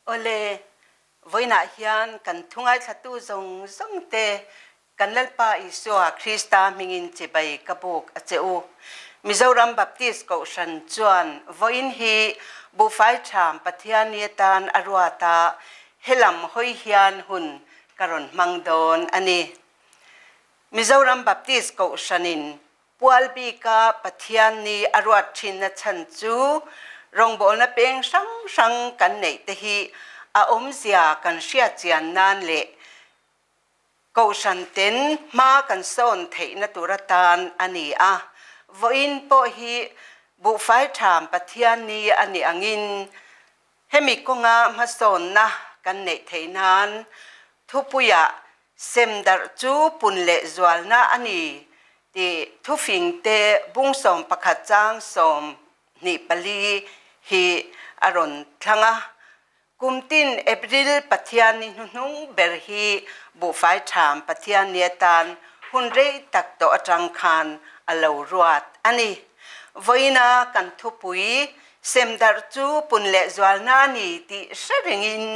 ole voina hian kan thungai thatu zong te kan lalpa isua Krista mingin chibai kapuk acheu Mizoram Baptist ko shan chuan voin hi bu fai tham pathiani tan arwata helam hoi hian hun karon mangdon ani Mizoram Baptist ko shanin pualbi ka pathiani arwat thin na chan chu rongbol na peng sang kan nei te hi a omzia kan sia chian nan le ko shan ten ma kan son thei na turatan ani a voin po hi bu fai tham pathiani ani angin hemi konga ma son na kan nei thei nan thupuya semdar chu punle zwal na ani ti thufing te bungsom pakhat chang som ni pali hi aron thanga kumtin April pathiani nung berhi bu fai tham pathiani tan hunrei tak to atang khan alo ruat ani voina kan thupui semdar chu punle zwal na ni ti sharingin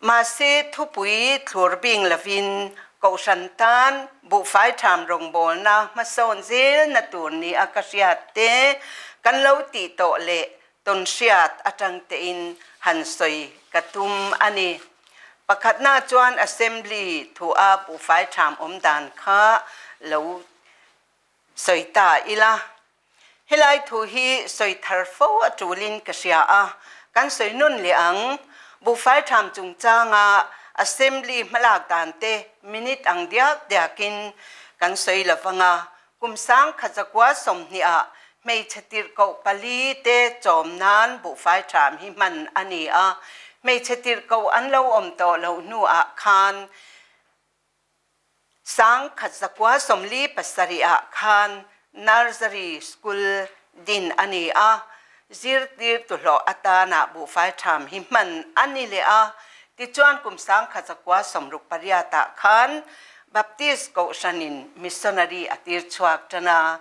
Mase thupui thurbing lavin ko shantan bu fai tham rongbol na mason zel na turni akasiate kan lo ti to le ton siat atang te in hansoi katum ani pakhat na chuan assembly thu a bu fai tham omdan kha lo soita ila helai thu hi soithar fo atulin kasia a kan soinun le ang bu fai tham chung changa assembly malak dan te minute ang diak diakin kan soi lavanga kumsang khajakwa somni a mei chatir ko pali te chomnan bu fai tham hi man ani a mei chatir ko anlo om to lo nu a khan sang khajakwa somli pasari a khan nursery school din ani a zirtir tu lo atana bu fai tham hi man ani le a ti chuan kum sang khajakwa somruk pariata khan Baptist ko shanin missionary atir chuak tana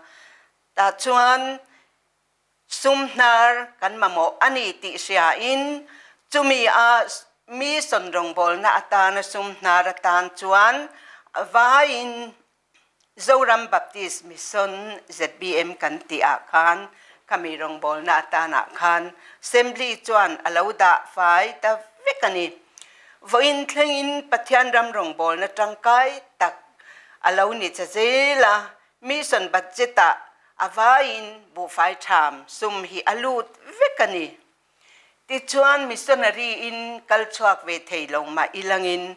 ta chuan sumnar kan mamo ani ti sia in chumi a mi sonrong bol na atana sumnar atan chuan vain Zoram Baptist Mission ZBM kan ti a khan kamirong bol na atana khan assembly chuan alauda fai ta vekani voin thlengin pathian ram rong bol na tangkai tak alo ni chazela mission budgeta avain bu fai tham sum hi alut vekani ti chuan missionary in kalchuak ve theilong ma ilangin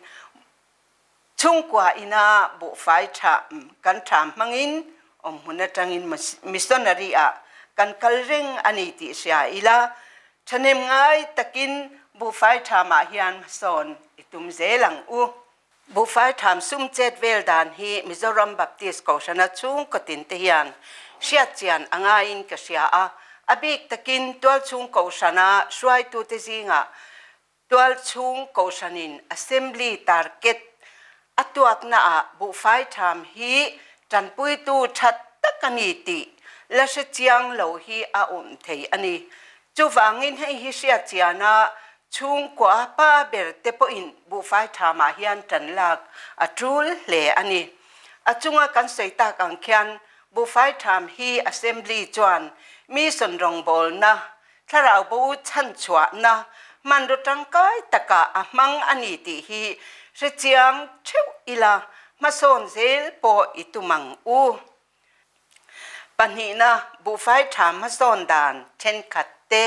chungkwa ina bu fai tham kan tham mangin om huna tangin missionary a kan kalring ani ti sia ila thanem ngai takin bu fai thama hian son itum zelang u bu fai tham sum chet vel dan hi Mizoram Baptist ko shana chung ko tin te hian sia chian anga in ka sia a abik takin tol chung ko shana swai tu te zinga tol chung ko shanin assembly target atuak na a bu fai tham hi tanpui tu that takani ti la se chiang lo hi a thei ani chu wangin hei hi sia chiana chung kwa pa ber te po in bu fai thama hian tanlak atul le ani achunga kan seita kang khian bu fai tham hi assembly chuan mi son rong bol na tharau bu chan chwa na manro tangkai taka amang ani ti hi se chiang theu ila mason zel po itumang u panhina bu fai tham mason dan then khatte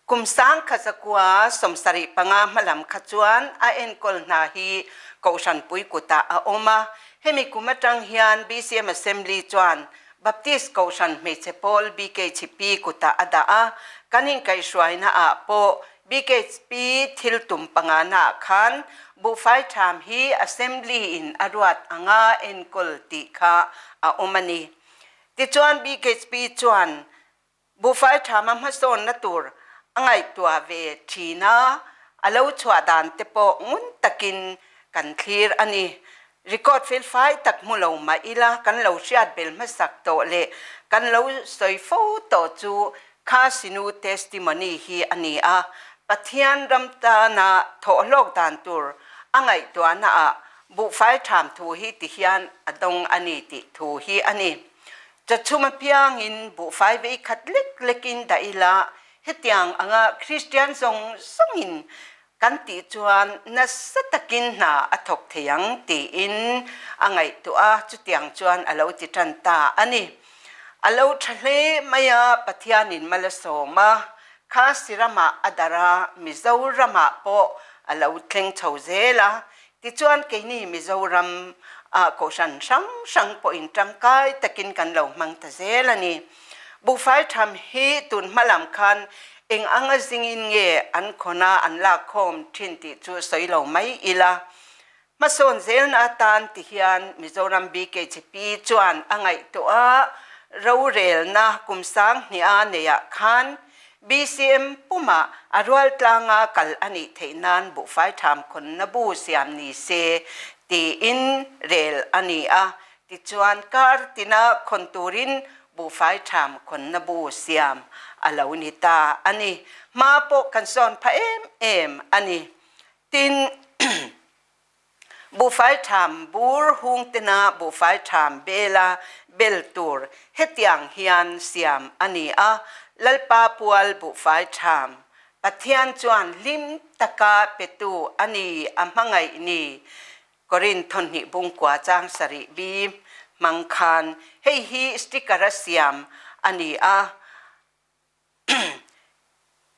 kumsang khazakwa somsari panga malam khachuan a enkol na hi kaushan pui kuta a oma hemi kumatang hian BCM assembly chuan Baptist kaushan mechepol BKCP kuta ada a kanin kai shwaina a po BKCP thiltum panga na khan bu fai tham hi assembly in arwat anga enkol ti kha a omani ti chuan BKCP chuan bu fai tham ma son na tur angai tua ve thina alo chwa dan te po ngun takin kan thlir ani record fil fai tak mulo ma ila kan lo siat bel ma sak to le kan lo soi pho to chu kha sinu testimony hi ani a ปัทยานรำตานาโถโลกตานตูร์อังไงตัวน่ะบุไฟถามทูฮีติฮิยันอดงอันนี้ติทูฮีอันนี้จะชุมเพียงอินบุไฟเวคัดเล็กเล็กินได้ละเฮตียงอ่างคริสเตียนทรงอินกันติจวนนัสตะกินนาอถกเถียงตีอินอังไงตัวจุดเตียงจวนอโลจิตันตาอันนี้อโลทะเลมายาปัทยานินมาลโสมาคาสิรมาอดารามิโซรามาโปอโลเทงเฉาเซลาติจวนเกนี่มิโซรัมโกชันสังปอินจังกายตะกินกันเหล่ามังตะเซลานี่บุไฟทำฮีตุนมาลำคันเองอังสิงินเงอันคนนาอันลาคมทินติจูสอยเหล่าไม่อีละมาโซนเซลนาตานติฮิยันมิโซรัมบีเกจิปีจวนอังไงตัวเราเรลนะกุมสังนี่อาเนียคันBCM ปุ่มอรวลตลางกัลอันนี้เทนันบุไฟทำคนนบูเสียมนิเซตีอินเรลอันนี้ติจวนการตินาคนตูรินบุไฟทำคนนบูเสียมอลาวินิตาอันนี้มาปกกันสอนพระเอ็มอันนี้ติน บุไฟทำบูร์ฮุงตินาบุไฟทำเบลาเบลตูร์เฮตียงฮิยันเสียมอันนี้ลัลปาปัวลบุไฟทำปัทยานจวนลิมตะกาเปตูอันนี้มังไงนี่กรินทนหิบุงกว่าจางสริบีมังคานเฮฮีสติกระเสียมอันนี้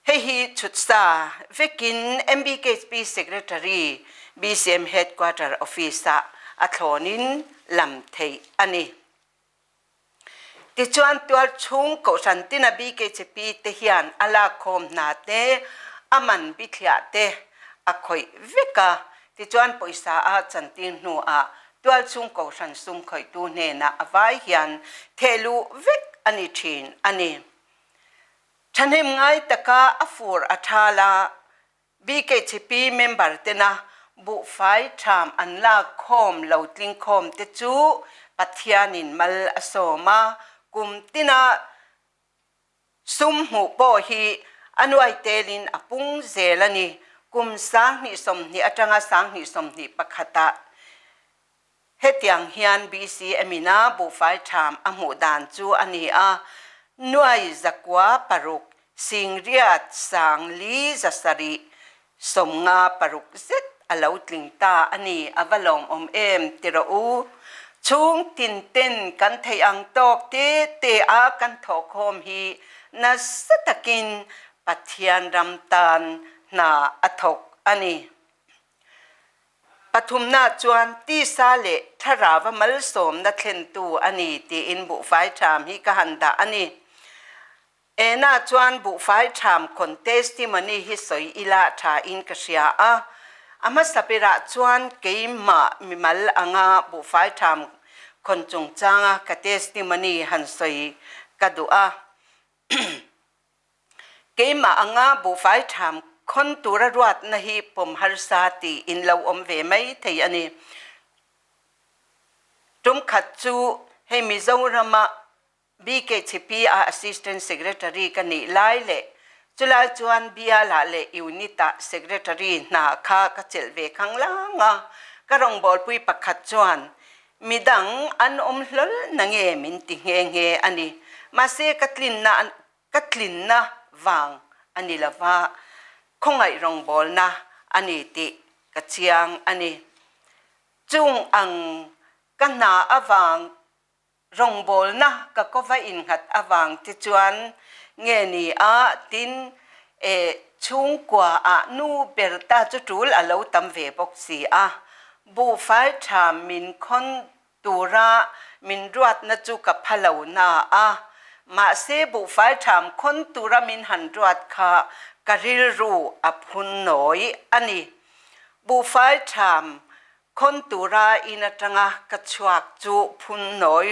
เฮฮีชุดซาเวกิน MBKP Secretary BCM Headquarter Office อัทโลนินลำเทอันนี้ติจวนตัวชุงกุสันตินบีเกจปีเทียนอลาคมนาเตอามันบิทยาเตอคอยวิกาติจวนปุยสาจันตินนัวตัวชุงกุสันซุมคอยตูเนนะอวายยันเทลูวิกอันนี้ทินอันนี้ฉันเห็นไงตะกาอฟูร์อัทาลาบีเกจปีเมมเบอร์เตนะบุไฟทามอันลาคมเหลาติงคมเตจูปัทยานินมัลอโสมากุมตินาซุมหูโปฮีอันไวเตลินอปุงเซลนีกุมสังนิสมนิอัจงาสังนิสมนิปะขตะเฮตยังฮิยันบีซีเอมินาบุไฟทามอโมดานจูอันนี้นวยจักวาปรุกสิงเรียดสังลีจัสริสมงาปรุกเซตอลาวตลิงตาอันนี้อวลองเอ็มติระอูชุงตินเต้นกันไทยอังตอกเตอากันถกโคมฮีนัสตะกินปัทยานรำตานนาอถกอันนี้ปฐุมนาจวนตีซาเลทราวมัลสมนัทเลนตูอันนี้ตีอินบุไฟชามฮิกหันดาอันนี้นาจวนบุไฟชามคนเทสติมันนี่ฮิสอยอิลาชาอินกษยาอามาสเประจวนเกมมามิมัลอ่างบุไฟทำคนจงจางกเทสติมันนี่หันสอยกดูเกมมาอ่างบุไฟทำคนตุระรวดนะฮีปมฮาร์ซาติอินลาวอมเวไม่เทียนี่จุมขัดจูให้มิโซรามาบีเกชิปีAssistant Secretary กันนี่ไล่เล่จุลาจวนบิอาลาเลยูนิตา Secretary นาคากระเจลเวขังลางกระรองบอลปุยปักขัดจวนมีดังอันอมหลลนังเอมินติงเงอันนี้มาเซกัตลินนะวังอันนี้ละว่าคงไอรองบอลนะอันนี้ติกระเชียงอันนี้จุงอังกันนาอวังรองบอลนะก็ว่าอินหัดอวังติจวนเงี้ยนี่ตินชุงกว่านูเบรตาจุดลเอาตั้มเวบกสีบูไฟชามินคนตูระมินรวดนจุกับพะเหลานามาเซบูไฟชามคนตูระมินหันรวดค่ะกะริลรูพุนน้อยอันนี้บูไฟชามคนตูระอินจังกระชวกจูพุนน้อย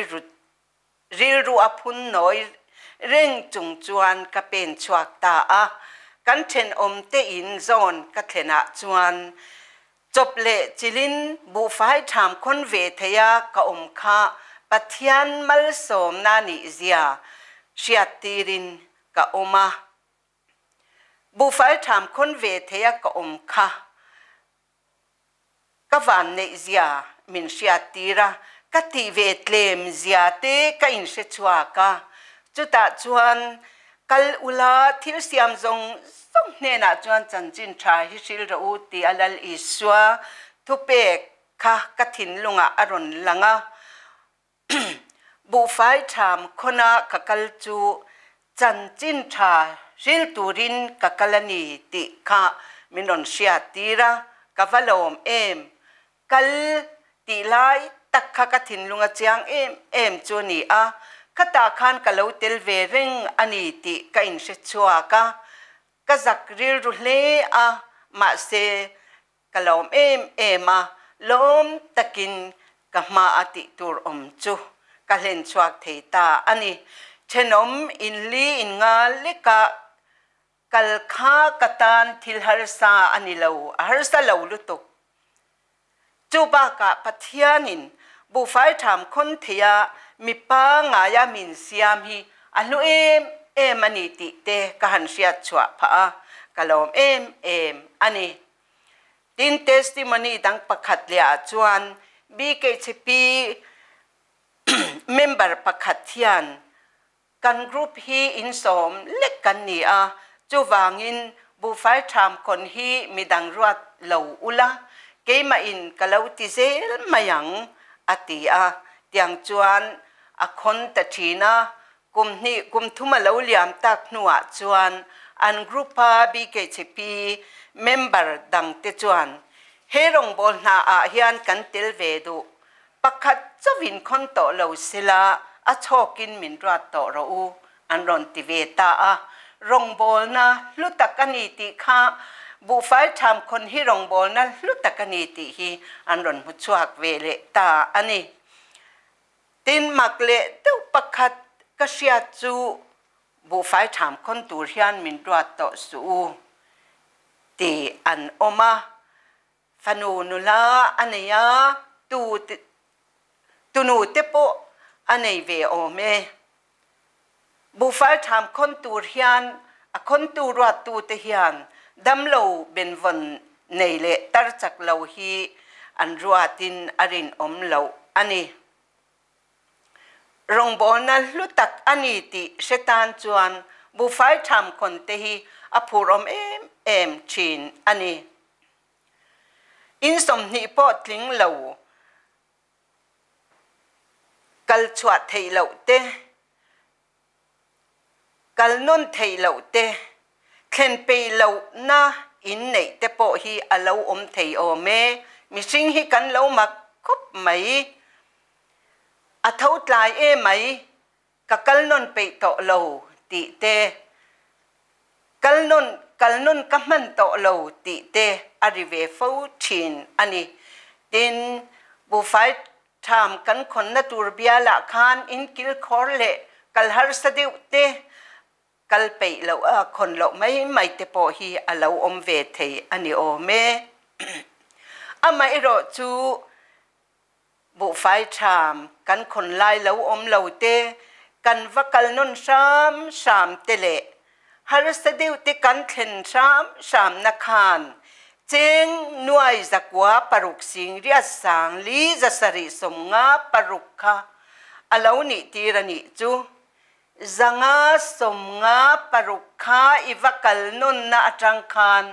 ริลรูพุนน้อยเร่งจุงจวนกะเป็นชวกตากันเทนอมเตอินโซนกะเทนะจวนจบเละจิลินบูไฟถามคนเวทยากะอมคะปัทยันมัลสมนานิเซียเชียตีรินกะอมาบ บุไฟถามคนเวทยกอมค่ะก็วันเนเซียมินเชียตีระก็ที่เวทเลมเซียเตก็อินเชชัวกะจุดตาจวนกัลอุลาทิลเซียมจงเนี่ยนะจวนจันจินชายฮิชิลรูตีอัลลอิสวาทุเปกค่ะกฐินลุงอรุณลังะบุไฟถามคนน่ะกัลจูจันจินชาชิลตูรินกัลนีติค่ะมินอนเชียตีระกัฟลอมกัลตีไลตักขะกฐินลุงเจียงจวนีอะขตาขานกะเลวเตลเวริงอันนี้ติกะอินเชชัวกะกะจักริลรุเลอะมาเซกะลอมมาลมตะกินกะมาอติตูรอมจูกะเล่นชวกเทตาอันนี้เชนอมอินลีอินงาลิกะกัลคากะตานทิลฮาร์ซาอันนี้เลวฮาร์ซาเลวลุตุจูบากะปัทยานินบุไฟถามคนเทียมีป้างายามินเซียมฮีอันนู้มันนี่ติเตกะหันเชียชัวพะกะลอมอันนี้ดินเทสติมอนีดังประคัดเลียจวนบีเกชพีเมมเบอร์ประคัดเทียนกันกรุ๊ปฮีอินสมเล็กกันนี่จูวางินบุไฟถามคนฮีมีดังรวดเหลาอุละเกมาอินกะเลวติเซลมายังอติเตียงจวนคนตะทีนะกุมนี่กุมทุมาเลวเลียมตักหนัวจวนอันกรุ๊ปบีเกชพีเมมเบอร์ดังเตจวนเฮรงบอลนาเฮียนกันเตลเวดูปักขัดจะวินคนโตเลวศิลาชอกินมินรัตโตรูอันรอนติเวตารงบอลนะลุตักกันนีติค่ะบุไฟทำคนที่รงบอลนะลุตักกันนีติฮีอันรอนมุชวกเวเลตาอันนี้ตินมักเลตุปักขัดกษยจูบุไฟถามคนตูเรียนมินรัตโตสูตีอันอมาฟนูนุลาอันนี้ตูนูเตโปอันนี้เวโอเมบุฟาทำคนตูเรียนคนตูรัตตูเทียนดำโลเป็นวันในเละตัดจากเหลาฮีอันรัวตินอรินอมเหลาอันนี้รงบอลนั้นลุตักอันนี้ติเชตานจวนบุฟาทำคนเตฮีพูรอมชินอันนี้อินสมนิปอดลิงเหลากัลชวดไทยเหลาเตกัลนุนไทยเหลาเตเข็นไปเหลาหน้าอินในเตปอฮีอเหลาไทยโอเมมิสิงฮีกันเหลามักคบไหมเท่าตายไหมกัลนุนไปโตเหลาติเตกัลนุนกัมันโตเหลาติเตอาริเวฟูชินอันนี้ดินบุไฟทำกันคนนัตูรเบียละคานอินกิลคอร์เลกัลฮาร์สเดวเตกัลไปเหลาคนเหลาไม่เตปอฮีเหลาอมเวทอันนี้โอเมไม่รอจูบุไฟทำกันคนไล่เหลาอมเหลาเตกันว่ากัลนุนสามเตเลฮาร์สเดวเตกันเข็นสามนักขานเจงนวยจักว่าปรุกสิงเรียสังลีจะสริสมงาปรุกค่ะอาลาวนิตีรนิจูจังาสมงาปรุกค่ะอีวักลนุนนาจังคาน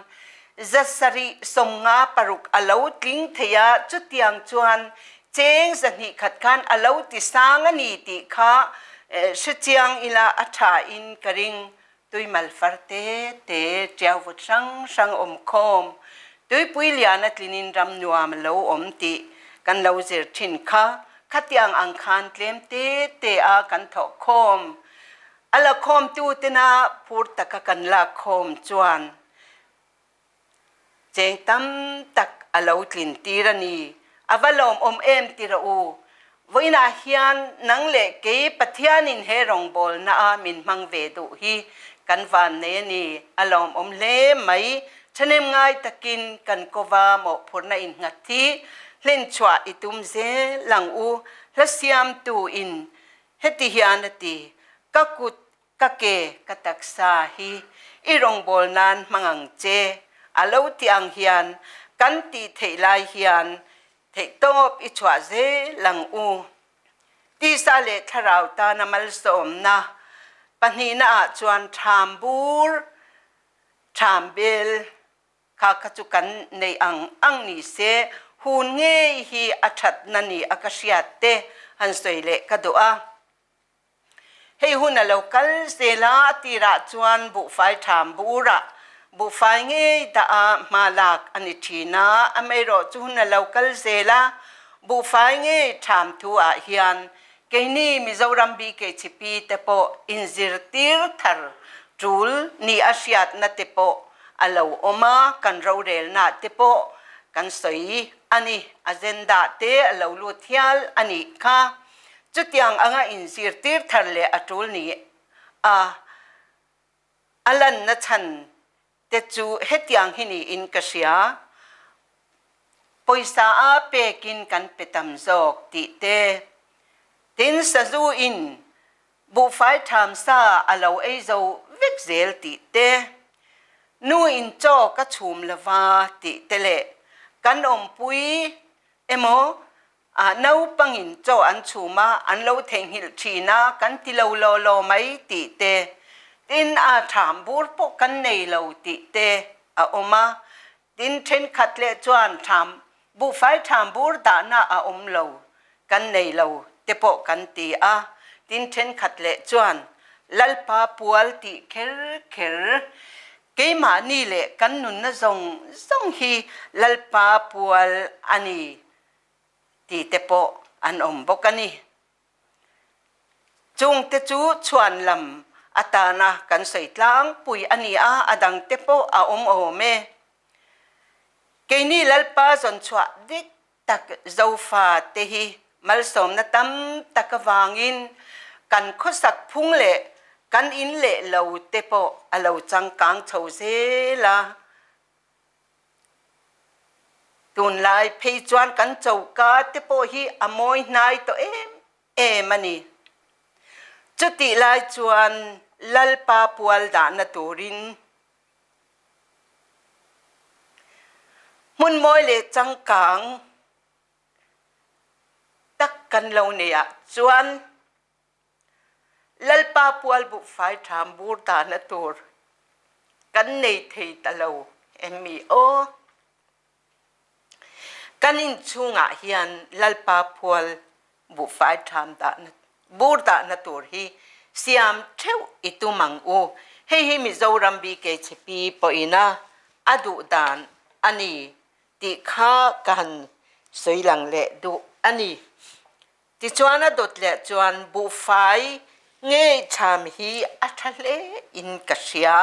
จะสริสมงาปรุกอาลาวติงเทียจุดยังจวนเจงจะนิขัดกันอาลาวติสังนิติค่ะชุดยังอิลาอัฐาอินกริงตุยมัลฟาร์เตเตเจ้าวุฒิสังอมคมตุยปุยเลียนัดลินินรำนัวมเลวอมติกันเลวเจอทินค่ะขัดยังอังคารเตลมเตกันถกคมอัลคมตูเตนาพูดตะกันละคมจวนเจงตั้มตักอัลาวลินตีรนีอวลอมตีระอูวินาเฮียนนังเล็กเกยปัทยานินเฮรงบอลนามินมังเวดุฮีกันวันเนนีอัลอมเล่ไหมฉันเองง่ายตะกินกันกวาหมอผลในอินงัดที่เล่นชัวอิตุมเซหลังอูและเสียมตูอินเฮติฮิอันตีกั ka ke ka taksa hi irong bol nan mangang che alo tiang hian kan ti thei lai hian thei top I chwa ze lang u ti sa le tharau ta na mal som na pani na chuan tham bur tham bel kha kachukan nei ang ni se hun nge hi athat na ni akasiat te han soile ka doa hei hun a local sela tira chuan bu fai tham bura bu fai nge ta a malak ani thina amero chu hun a local sela bu fai nge tham thu a hian keini mizoram bi ke chipi te po inzir tir thar tul ni asiat na te po alo oma kan ro rel na te po kan soi ani agenda te alo lu thial ani kha chutiang anga inzir tir thar le atul ni a alan na chan te chu hetiang hini in kasia poisa a pekin kan petam zok ti te tin sa zu in bu fai tham sa alo ei zo vek zel ti te nu in cho ka chum lawa ti te le kan om pui emo a nau pangin cho an chuma an lo theng hil thina kan ti lo lo mai ti te tin a tham bur po kan nei lo ti te a oma tin then khat le chuan tham bu fai tham bur da na a om lo kan nei lo te po kan ti a tin then khat le chuan lalpa pual ti kher ke ma ni le kan nun na zong hi lalpa pual ani ti te po an om bokani chung te chu chuan lam atana kan soitlang pui ani a adang te po a om me ke ni lalpa zon chwa dik tak zofa te hi mal som na tam takawangin kan khosak phung le kan in le lo te po alo chang kang chho se la tun lai phei chuan kan chau ka te po hi amoi nai to mani chuti lai chuan lalpa pual da na turin mun moi le chang kang tak kan lo ne ya chuan lalpa pual bu fai tham bur ta na tur kan nei thei ta lo emmi o kanin chunga hian lalpa pual bu fai tham da na bur da na tur hi siam theu itu mang u hei mizoram bi ke chipi po ina adu dan ani ti kha kan soilang le du ani ti chuana dot le chuan bu fai nge tham hi athale in kasia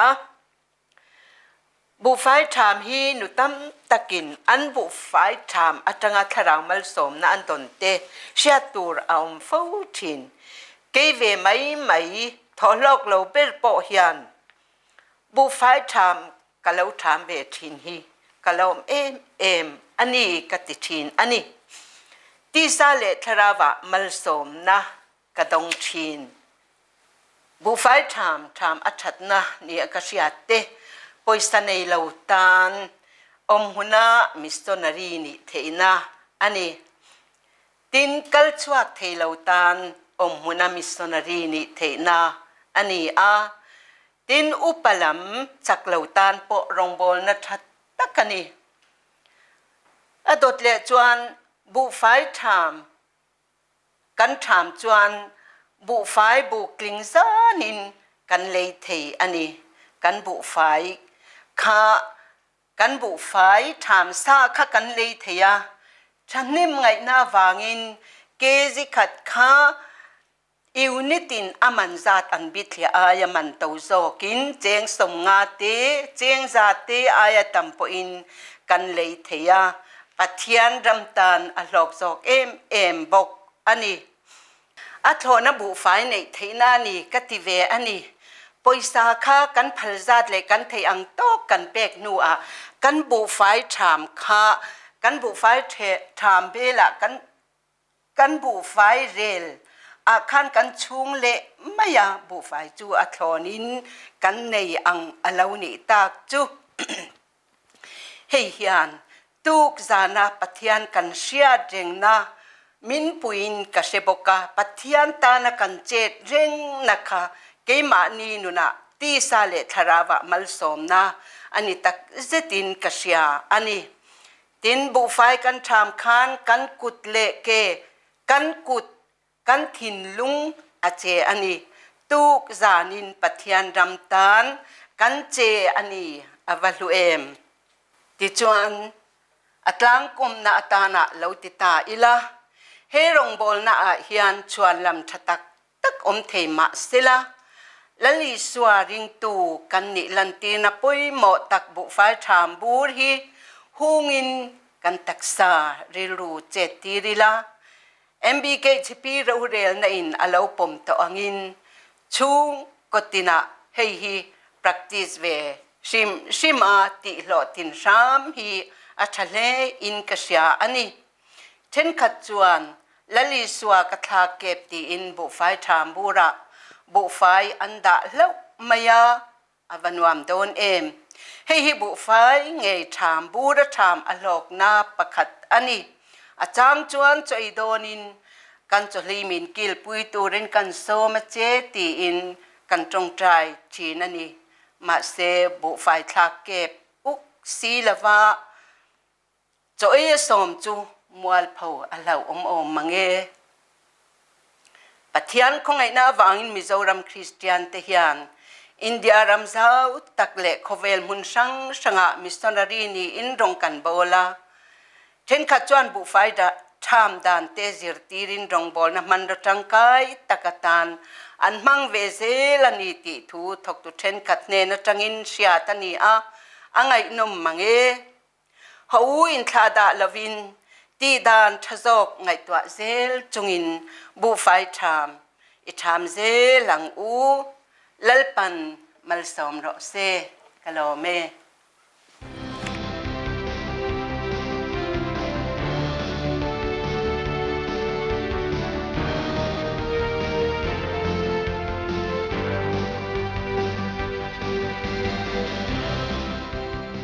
bu fai tham hi nutam takin an bu fai tham atanga tharang mal som na an ton te sia tur aum fo thin ke ve mai tholok lo per po hian bu fai tham kalau tham ve thin hi kalom em ani kati thin ani ti sa le tharawa mal som na kadong thin bu fai tham athat na ni akasiat te poisa nei lo tan om huna missionary ni theina ani tin kal chuak thei lo tan om huna missionary ni theina ani a tin upalam chak lo tan po rongbol na that takani adot le chuan bu fai tham kan tham chuan bu fai bu kling zanin kan lei thei ani kan bu fai kha kan bu fai tham sa kha kan lei theya chanim ngai na wangin ke zi khat kha unitin aman zat an bithia aya man to zo kin cheng som nga te cheng za te aya tampo in kan lei theya pathian ramtan a lok zok em bok ani athona bu fai nei theina ni kative ani poisa kha kan phalzat le kan thei ang to kan pek nu a kan bu fai tham kha kan bu fai tham bela kan bu fai rel อาคารกันชุงเละไม่ยาบุไฟจูอัทอนินกันในอังอลาวนิตากจู เฮียนตุกจานาปัทยานกันเชียเจงนามินปุยนกเชบกาปัทยานตานักันเจดเจงนักะเกมานีนุนะตีซาเลทาราวะมัลสอมนาอันนี้ตักเจตินกเชียอันนี้ตินบุไฟกันชามคานกันกุดเลเกกันกุดกันถินลุงอาเจอันนี้ตุกจานินปัทยานรำตานกันเจอันนี้อวัลุเอมติจวนอัตลังกุมนาอัตานะเลวติตาอิละเฮรงบอลนาเฮียนชวนลำชะตักตักอมเทมาสิละและลิสวาริงตูกันนิลันตีนาปุยโมตักบุไฟชามบูรฮีฮูงินกันตักษาริรูเจติริละ MBK ชิปีเราเรลในอินอลาวปมตองินชูกตินะเฮฮี practice เวชิมาติโลตินชามฮีอัชเลอินกษยาอันนี้เช่นขัดจวนและลิสวากทาเก็บตีอินบุไฟชามบูระบุไฟอันดาเลวมายาอวันวามโดนเอมให้ฮิบุไฟเงยชามบูระชามอโลกนาประคัดอันนี้อาจามจวนจอยโดนินกันจลีมินกิลปุยตูรินกันโซมาเจตีอินกันจงใจชีนันนี่มาเซบุไฟทาเก็บอุกซีลาวาจอยสมจูมัวเผาอลาวอมมังเอปะเทียนของไอ้นาวางอินมิโซรัมคริสเตียนเทียนอินเดียรัมซาวตักเละโคเวลมุนชังชงะมิสตอนารีนีอินรงกันโบลาเช่นขจวนบุไฟดาชามดานเตซิร์ตีรินรงบอลนะมันรจังไกตะกตานอันมังเวเซลนีติทูทกตุเช่นขัดเนนจังอินเชียตันีอาอังไงนมมังเอฮาวอินทาดาลวินตีดานทะจกไงตัวเซลจงอินบุไฟชามอิชามเซหลังอูลลปันมัลสอมรอเซกะโลเม